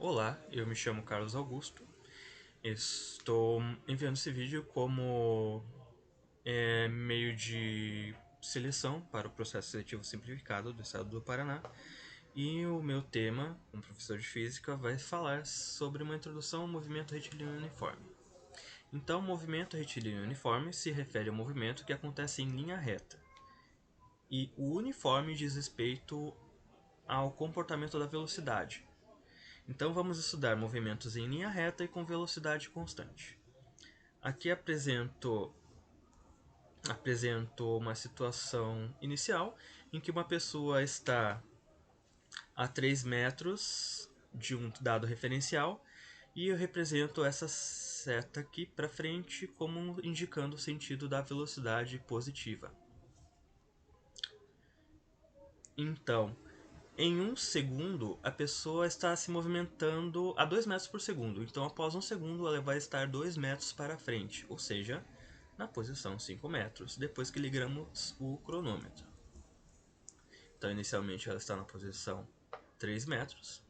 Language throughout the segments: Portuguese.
Olá, eu me chamo Carlos Augusto. Estou enviando esse vídeo como meio de seleção para o processo seletivo simplificado do estado do Paraná. E o meu tema, como professor de física, vai falar sobre uma introdução ao movimento retilíneo uniforme. Então, o movimento retilíneo uniforme se refere ao movimento que acontece em linha reta. E o uniforme diz respeito ao comportamento da velocidade. Então vamos estudar movimentos em linha reta e com velocidade constante. Aqui apresento uma situação inicial em que uma pessoa está a 3 metros de um dado referencial e eu represento essa seta aqui para frente como indicando o sentido da velocidade positiva. Então, em um segundo, a pessoa está se movimentando a 2 metros por segundo. Então, após um segundo, ela vai estar 2 metros para frente, ou seja, na posição 5 metros, depois que ligamos o cronômetro. Então, inicialmente, ela está na posição 3 metros.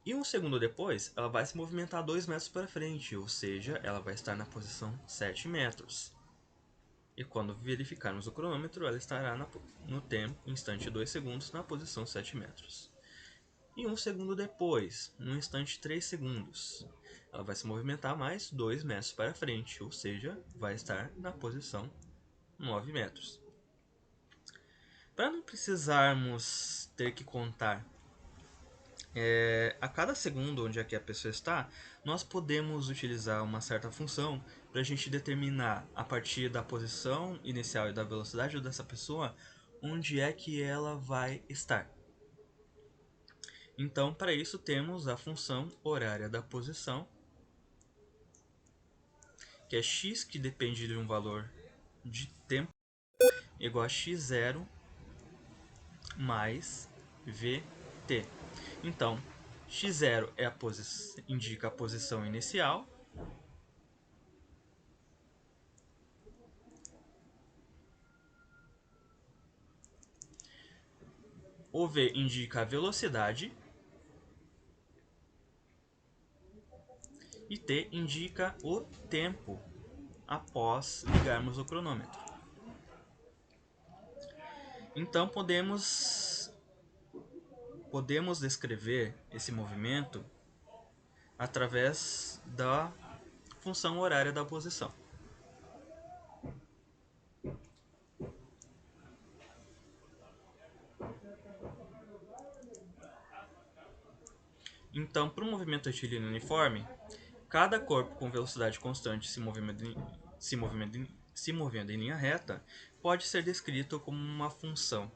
E um segundo depois, ela vai se movimentar 2 metros para frente, ou seja, ela vai estar na posição 7 metros. E quando verificarmos o cronômetro, ela estará no tempo, instante 2 segundos, na posição 7 metros. E um segundo depois, no instante 3 segundos, ela vai se movimentar mais 2 metros para frente, ou seja, vai estar na posição 9 metros. Para não precisarmos ter que contar a cada segundo onde é que a pessoa está, nós podemos utilizar uma certa função para a gente determinar, a partir da posição inicial e da velocidade dessa pessoa, onde é que ela vai estar. Então, para isso, temos a função horária da posição, que é x, que depende de um valor de tempo, igual a x0 mais vt. Então, x0 indica a posição inicial, o v indica a velocidade e t indica o tempo após ligarmos o cronômetro. Então podemos descrever esse movimento através da função horária da posição. Então, para um movimento retilíneo uniforme, cada corpo com velocidade constante se movendo em linha reta pode ser descrito como uma função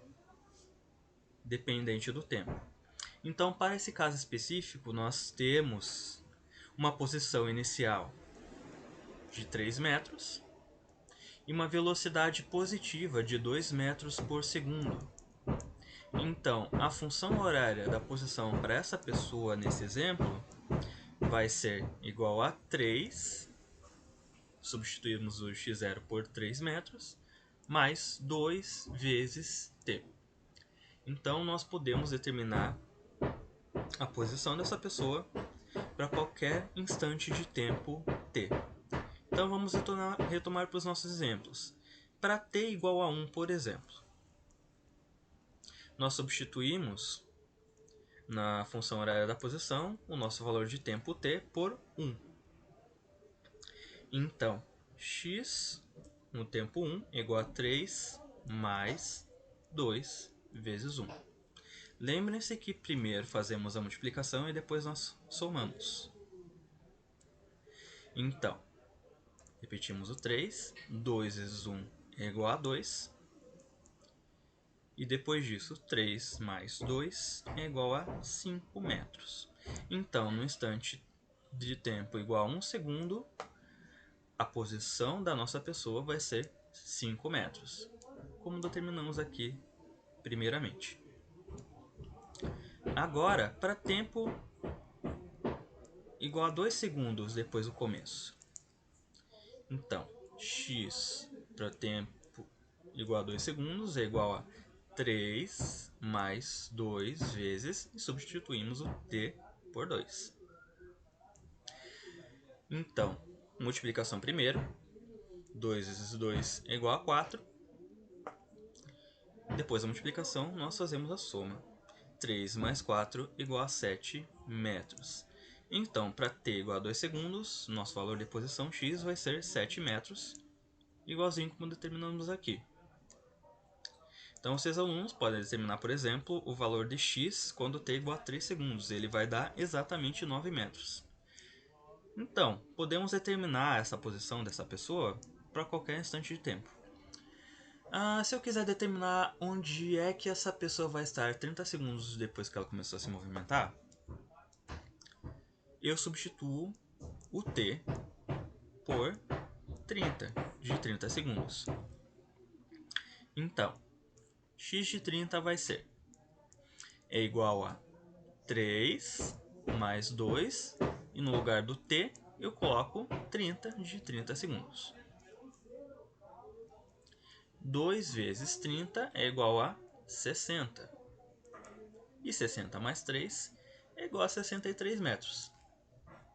dependente do tempo. Então, para esse caso específico, nós temos uma posição inicial de 3 metros e uma velocidade positiva de 2 metros por segundo. Então, a função horária da posição para essa pessoa nesse exemplo vai ser igual a 3, substituímos o x0 por 3 metros, mais 2 vezes t. Então, nós podemos determinar a posição dessa pessoa para qualquer instante de tempo t. Então, vamos retomar para os nossos exemplos. Para t igual a 1, por exemplo, nós substituímos na função horária da posição o nosso valor de tempo t por 1. Então, x no tempo 1 é igual a 3 mais 2 vezes 1. Lembrem-se que primeiro fazemos a multiplicação e depois nós somamos. Então, repetimos o 3, 2 vezes 1 é igual a 2. E depois disso, 3 mais 2 é igual a 5 metros. Então, no instante de tempo igual a 1 segundo, a posição da nossa pessoa vai ser 5 metros, como determinamos aqui primeiramente. Agora, para tempo igual a 2 segundos depois do começo. Então, x para tempo igual a 2 segundos é igual a 3 mais 2 vezes e substituímos o t por 2. Então, multiplicação primeiro, 2 vezes 2 é igual a 4. Depois da multiplicação, nós fazemos a soma. 3 mais 4 igual a 7 metros. Então, para t igual a 2 segundos, nosso valor de posição x vai ser 7 metros, igualzinho como determinamos aqui. Então, vocês alunos podem determinar, por exemplo, o valor de x quando t igual a 3 segundos. Ele vai dar exatamente 9 metros. Então, podemos determinar essa posição dessa pessoa para qualquer instante de tempo. Se eu quiser determinar onde é que essa pessoa vai estar 30 segundos depois que ela começou a se movimentar, eu substituo o t por 30, de 30 segundos. Então, x de 30 vai ser igual a 3 mais 2, e no lugar do t eu coloco 30 de 30 segundos. 2 vezes 30 é igual a 60. E 60 mais 3 é igual a 63 metros.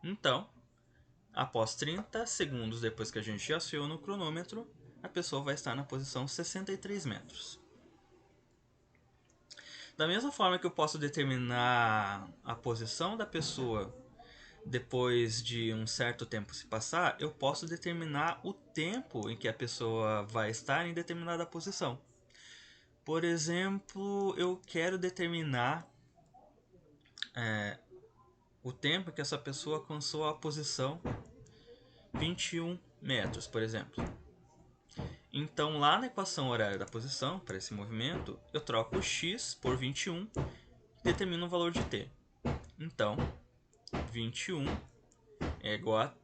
Então, após 30 segundos depois que a gente aciona o cronômetro, a pessoa vai estar na posição 63 metros. Da mesma forma que eu posso determinar a posição da pessoa depois de um certo tempo se passar, eu posso determinar o tempo em que a pessoa vai estar em determinada posição. Por exemplo, eu quero determinar o tempo que essa pessoa alcançou a posição 21 metros, por exemplo. Então, lá na equação horária da posição, para esse movimento, eu troco o x por 21 e determino o valor de t. Então, 21 é igual a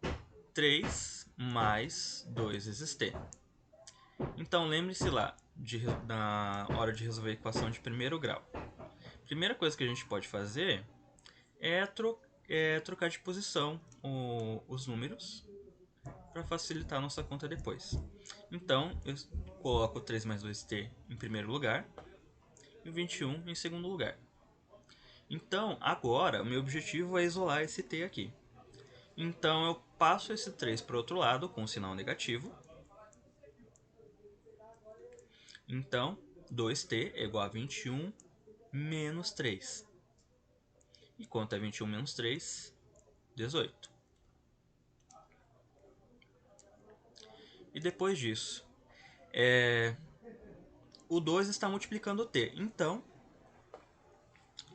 3 mais 2 vezes t. Então, lembre-se lá na hora de resolver a equação de primeiro grau. A primeira coisa que a gente pode fazer é trocar de posição os números para facilitar a nossa conta depois. Então, eu coloco 3 mais 2t em primeiro lugar e o 21 em segundo lugar. Então, agora, o meu objetivo é isolar esse t aqui. Então, eu passo esse 3 para o outro lado com um sinal negativo. Então, 2t é igual a 21 menos 3. E quanto é 21 menos 3? 18. E depois disso, o 2 está multiplicando o t. Então,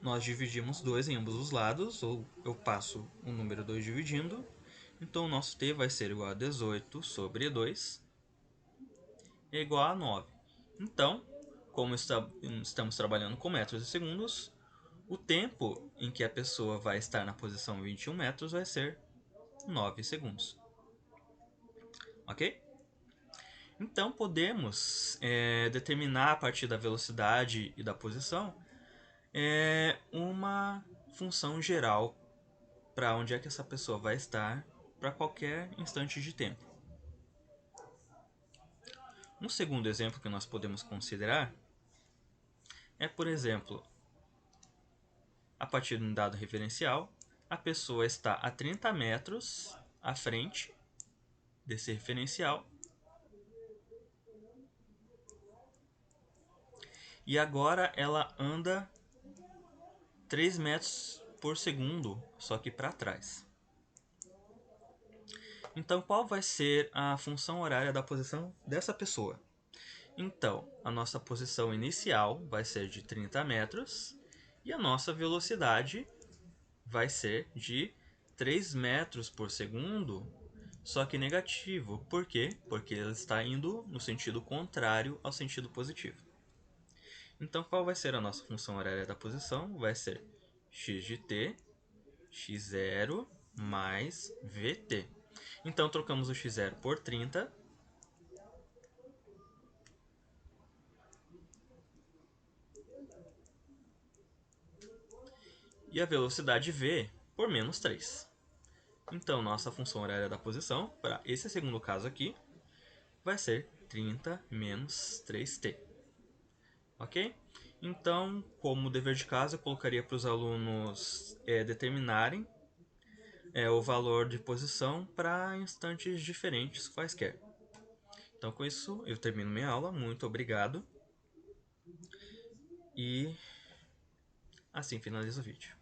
nós dividimos 2 em ambos os lados, ou eu passo o número 2 dividindo. Então, o nosso t vai ser igual a 18 sobre 2 é igual a 9. Então, como estamos trabalhando com metros e segundos, o tempo em que a pessoa vai estar na posição 21 metros vai ser 9 segundos. Ok? Então, podemos determinar a partir da velocidade e da posição uma função geral para onde é que essa pessoa vai estar para qualquer instante de tempo. Um segundo exemplo que nós podemos considerar é, por exemplo, a partir de um dado referencial, a pessoa está a 30 metros à frente desse referencial e agora ela anda 3 metros por segundo, só que para trás. Então, qual vai ser a função horária da posição dessa pessoa? Então, a nossa posição inicial vai ser de 30 metros e a nossa velocidade vai ser de 3 metros por segundo, só que negativo. Por quê? Porque ele está indo no sentido contrário ao sentido positivo. Então, qual vai ser a nossa função horária da posição? Vai ser x de t, x0 mais vt. Então, trocamos o x0 por 30. E a velocidade v por menos 3. Então, nossa função horária da posição, para esse segundo caso aqui, vai ser 30 menos 3t. Ok? Então, como dever de casa, eu colocaria para os alunos determinarem o valor de posição para instantes diferentes quaisquer. Então, com isso, eu termino minha aula. Muito obrigado. E assim finalizo o vídeo.